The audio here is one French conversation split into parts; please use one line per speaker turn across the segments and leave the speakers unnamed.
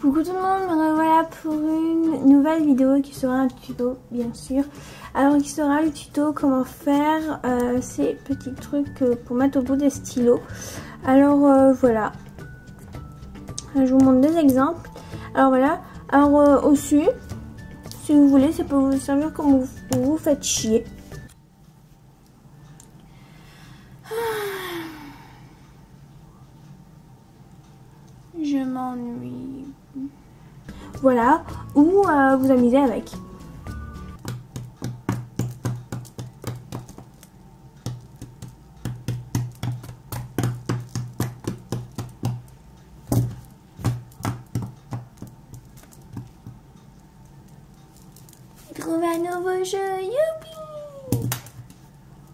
Coucou tout le monde, me revoilà pour une nouvelle vidéo qui sera un tuto bien sûr. Alors qui sera le tuto comment faire ces petits trucs pour mettre au bout des stylos. Alors voilà, je vous montre des exemples. Alors voilà, alors au-dessus, si vous voulez, ça peut vous servir comme vous vous faites chier. Je m'ennuie. Voilà, ou vous amuser avec. Trouve un nouveau jeu, youpi!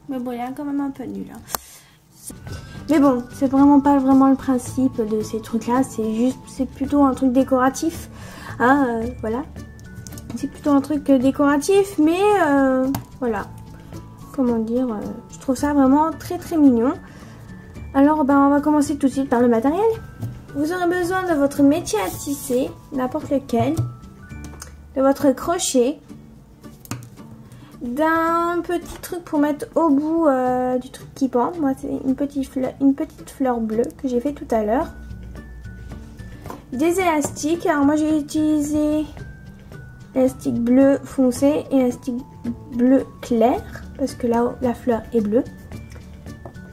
Mais bon, il est quand même un peu nul. Hein. Mais bon, c'est vraiment pas vraiment le principe de ces trucs-là. C'est plutôt un truc décoratif. Hein, voilà. C'est plutôt un truc décoratif, mais voilà. Comment dire, je trouve ça vraiment très très mignon. Alors, on va commencer tout de suite par le matériel. Vous aurez besoin de votre métier à tisser, n'importe lequel, de votre crochet, d'un petit truc pour mettre au bout du truc qui pend. Moi, c'est une petite fleur bleue que j'ai fait tout à l'heure. Des élastiques. Alors moi, j'ai utilisé élastique bleu foncé et élastique bleu clair parce que là, la fleur est bleue.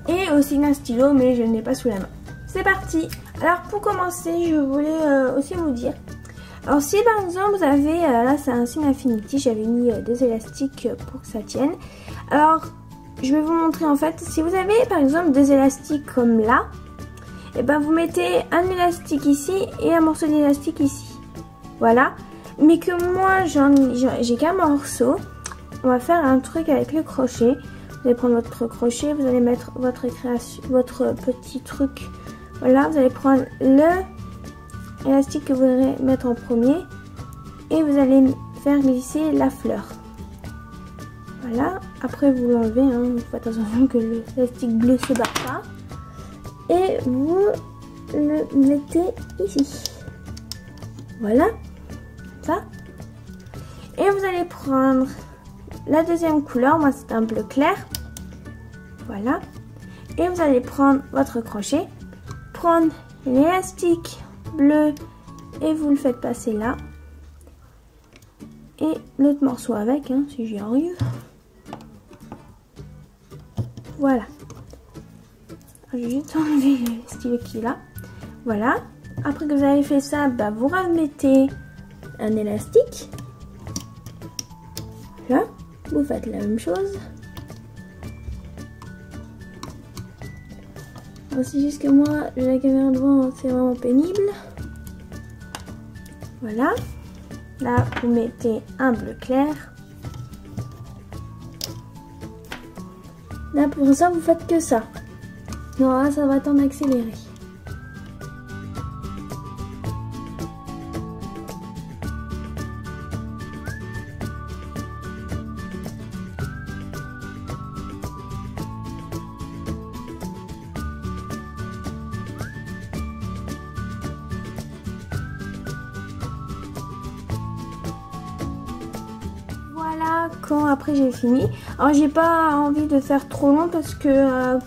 Et aussi un stylo, mais je n'ai pas sous la main. C'est parti. Alors pour commencer, je voulais aussi vous dire. Alors si par exemple vous avez, là c'est un signe Infinity, j'avais mis des élastiques pour que ça tienne. Alors je vais vous montrer en fait, si vous avez par exemple des élastiques comme là, et ben vous mettez un élastique ici et un morceau d'élastique ici. Voilà. Mais que moi j'ai qu'un morceau, on va faire un truc avec le crochet. Vous allez prendre votre crochet, vous allez mettre votre petit truc. Voilà, vous allez prendre le élastique que vous voudrez mettre en premier et vous allez faire glisser la fleur. Voilà, après vous l'enlevez, hein, vous faites attention que l'élastique bleu se barre pas et vous le mettez ici. Voilà, ça. Et vous allez prendre la deuxième couleur, moi c'est un bleu clair. Voilà, et vous allez prendre votre crochet, prendre l'élastique bleu et vous le faites passer là et l'autre morceau avec, hein, si j'y arrive. Voilà, je vais juste enlever le stylo qui est là. Voilà, après que vous avez fait ça, vous remettez un élastique. Là, vous faites la même chose. C'est juste que moi, j'ai la caméra devant, c'est vraiment pénible. Voilà. Là, vous mettez un bleu clair. Là, pour ça, vous faites que ça. Non, là, ça va t'en accélérer. Voilà, quand après j'ai fini. Alors j'ai pas envie de faire trop long parce que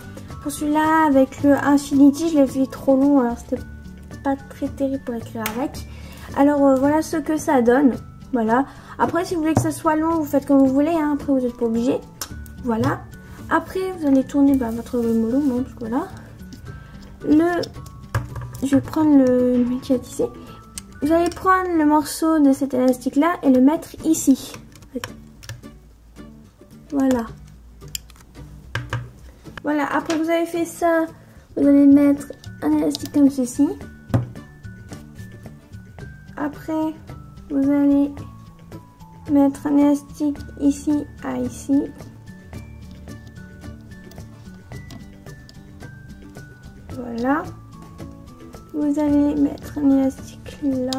pour celui-là avec le Infinity je l'ai fait trop long, alors c'était pas très terrible pour écrire avec. Alors voilà ce que ça donne. Voilà. Après si vous voulez que ça soit long, vous faites comme vous voulez, hein. Après vous n'êtes pas obligé. Voilà. Après vous allez tourner votre mollo, donc voilà. Je vais prendre le métier à tisser. Vous allez prendre le morceau de cet élastique là et le mettre ici. Voilà. Voilà, après que vous avez fait ça, vous allez mettre un élastique comme ceci. Après, vous allez mettre un élastique ici à ici. Voilà. Vous allez mettre un élastique là.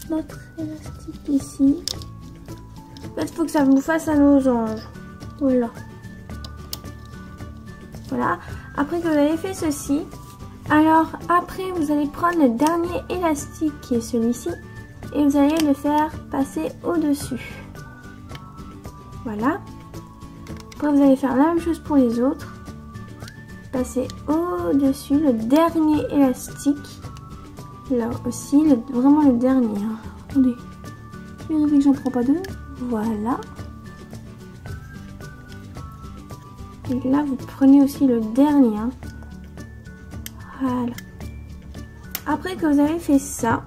Notre élastique ici. En fait, il faut que ça vous fasse un losange. Voilà. Voilà. Après que vous avez fait ceci, Alors après vous allez prendre le dernier élastique qui est celui-ci et vous allez le faire passer au-dessus. Voilà. Après vous allez faire la même chose pour les autres. Passer au-dessus le dernier élastique. Là aussi, vraiment le dernier. Hein. Attendez, je vérifie que j'en prends pas deux. Voilà. Et là vous prenez aussi le dernier. Hein. Voilà. Après que vous avez fait ça,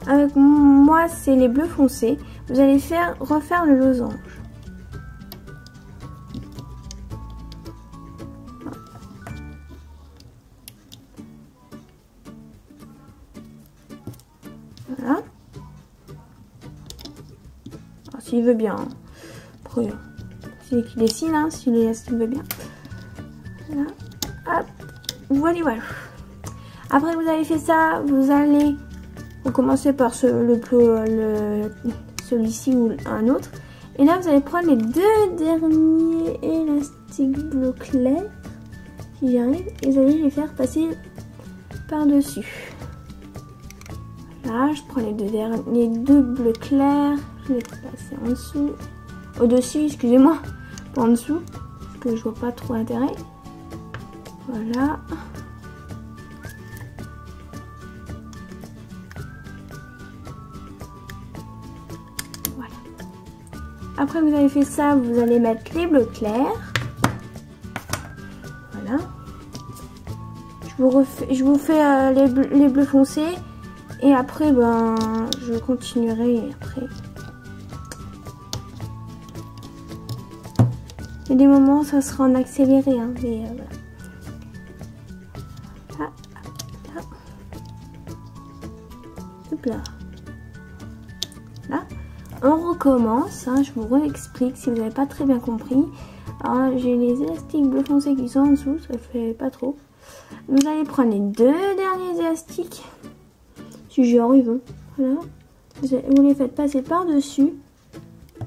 avec moi c'est les bleus foncés, vous allez refaire le losange. Voilà. S'il veut bien. Après, c'est lui qui dessine, hein, s'il veut bien. Voilà. Hop. Voilà, voilà. Après vous avez fait ça, vous allez commencer par celui-ci ou un autre. Et là vous allez prendre les deux derniers élastiques bleu clair, si j'y arrive, et vous allez les faire passer par-dessus. Là, je prends les deux bleus clairs, je les passe en dessous, au-dessus, excusez-moi, pas en dessous, parce que je vois pas trop l'intérêt. Voilà. Voilà. Après vous avez fait ça, vous allez mettre les bleus clairs. Voilà. Je vous fais les bleus foncés. Et après, ben, je continuerai après. Il y a des moments, ça sera en accéléré, hein, mais voilà. Là, là. Hop là. Là. On recommence, hein, je vous réexplique si vous n'avez pas très bien compris. Alors là, j'ai les élastiques bleu foncé qui sont en dessous, ça fait pas trop. Vous allez prendre les deux derniers élastiques. Si j'y arrive, hein. Voilà. Vous les faites passer par-dessus.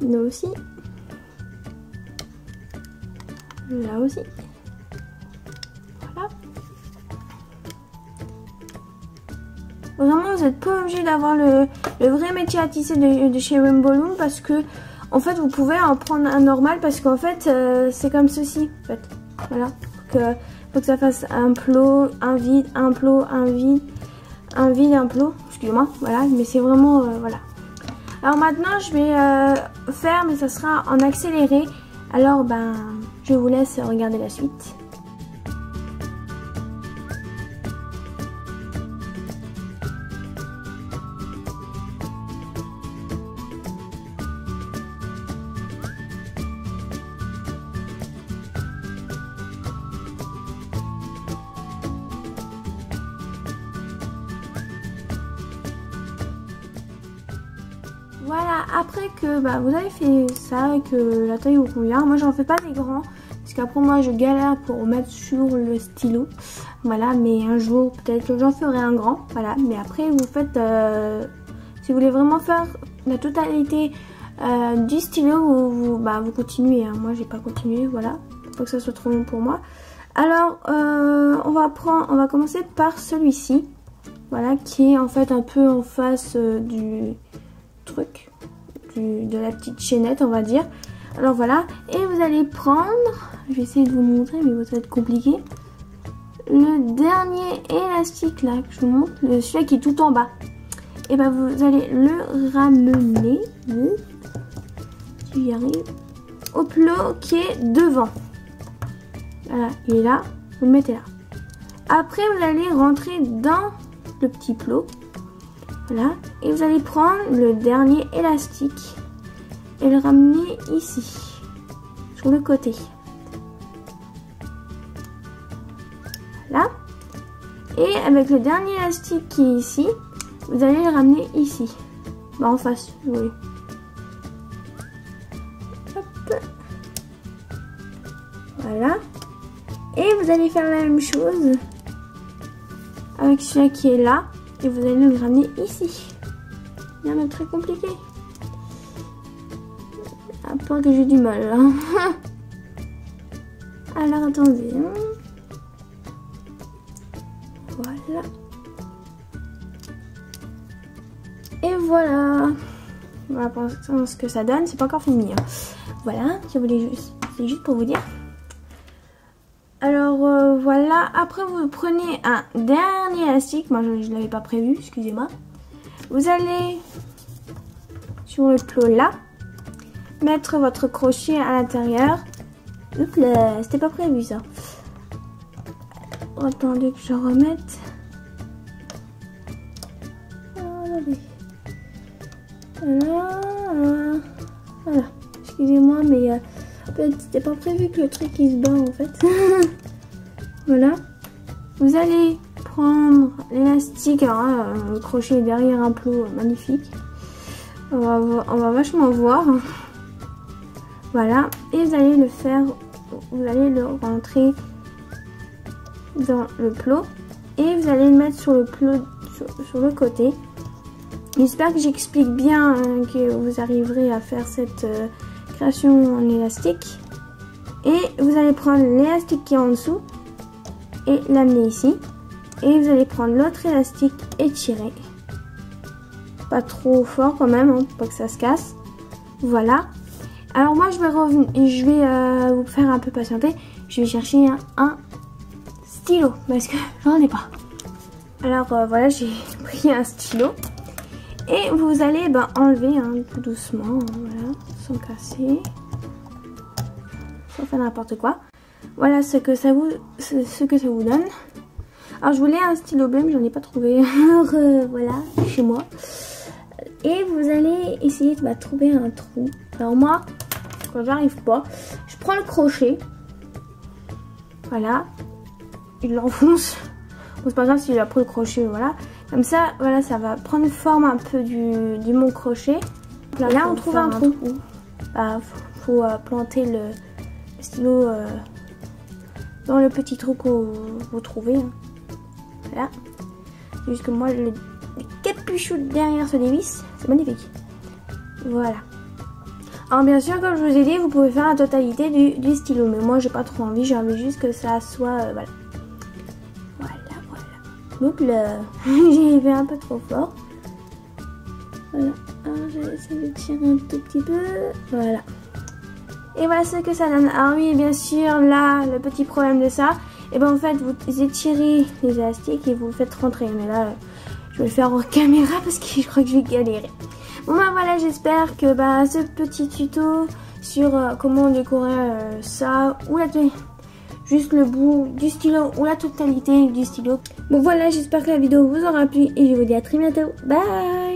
Là aussi. Là aussi. Voilà. Vraiment, vous n'êtes pas obligé d'avoir le vrai métier à tisser de chez Rainbow Loom parce que, en fait, vous pouvez en prendre un normal parce qu'en fait, c'est comme ceci. En fait. Voilà. Faut que ça fasse un plot, un vide, un plot, un vide. Un vide, un plot, excusez-moi, voilà, mais c'est vraiment, voilà. Alors maintenant, je vais faire, mais ça sera en accéléré. Alors, ben, je vous laisse regarder la suite. Voilà, après que bah, vous avez fait ça et que la taille vous convient, moi j'en fais pas des grands parce qu'après moi je galère pour mettre sur le stylo. Voilà, mais un jour peut-être que j'en ferai un grand. Voilà, mais après vous faites, si vous voulez vraiment faire la totalité du stylo, vous continuez. Hein. Moi j'ai pas continué, voilà, faut pas que ça soit trop long pour moi. Alors on va commencer par celui-ci, voilà, qui est en fait un peu en face du truc, de la petite chaînette on va dire. Alors voilà, et vous allez prendre, je vais essayer de vous montrer mais ça va être compliqué, le dernier élastique là que je vous montre, celui-là qui est tout en bas, et ben vous allez le ramener, si j'y arrive, au plot qui est devant. Voilà, il est là, vous le mettez là. Après vous allez rentrer dans le petit plot. Voilà, et vous allez prendre le dernier élastique et le ramener ici, sur le côté. Voilà. Et avec le dernier élastique qui est ici, vous allez le ramener ici. Bah, en face, si vous voulez. Hop. Voilà. Et vous allez faire la même chose avec celui qui est là. Et vous allez le ramener ici. Rien de très compliqué. Un point que j'ai du mal là. Alors attendez. Voilà. Et voilà. Voilà pour l'instant ce que ça donne. C'est pas encore fini. Hein. Voilà. C'est juste pour vous dire. Alors voilà. Après vous prenez un dernier élastique. Moi je ne l'avais pas prévu. Excusez-moi. Vous allez sur le plot là. Mettre votre crochet à l'intérieur. Oups là. C'était pas prévu ça. Attendez que je remette. Voilà. Excusez-moi, mais en fait, c'était pas prévu que le truc il se bat en fait. Voilà. Vous allez prendre l'élastique. Alors là, le crochet est derrière un plot magnifique. On va vachement voir. Voilà. Et vous allez le faire. Vous allez le rentrer dans le plot. Et vous allez le mettre sur le plot sur le côté. J'espère que j'explique bien que vous arriverez à faire cette création en élastique. Et vous allez prendre l'élastique qui est en dessous et l'amener ici. Et vous allez prendre l'autre élastique et tirer. Pas trop fort quand même, hein, pour pas que ça se casse. Voilà. Alors moi je vais vous faire un peu patienter. Je vais chercher un stylo parce que j'en ai pas. Alors voilà, j'ai pris un stylo. Et vous allez enlever tout doucement, voilà, sans casser, sans faire n'importe quoi. Voilà ce que ça vous donne. Alors je voulais un stylo bleu mais j'en ai pas trouvé. Alors voilà, chez moi. Et vous allez essayer de trouver un trou. Alors moi, quand j'arrive pas, je prends le crochet. Voilà, il l'enfonce. Bon, c'est pas grave s'il a pris le crochet, voilà. Comme ça, voilà, ça va prendre forme un peu du mon crochet. Là, on trouve un trou. Faut planter le stylo dans le petit trou que vous trouvez. Hein. Voilà. Juste que moi, les capuchons derrière se dévissent. C'est magnifique. Voilà. Alors bien sûr, comme je vous ai dit, vous pouvez faire la totalité du stylo. Mais moi, j'ai pas trop envie. J'ai envie juste que ça soit... voilà. Donc là, j'ai fait un peu trop fort. Voilà. Alors, je vais essayer de tirer un tout petit peu. Voilà. Et voilà ce que ça donne. Alors oui, bien sûr, là, le petit problème de ça, et en fait, vous étirez les élastiques et vous le faites rentrer. Mais là, je vais le faire en caméra parce que je crois que je vais galérer. Bon voilà, j'espère que ce petit tuto sur comment décorer ça ou juste le bout du stylo ou la totalité du stylo. Bon voilà, j'espère que la vidéo vous aura plu et je vous dis à très bientôt. Bye!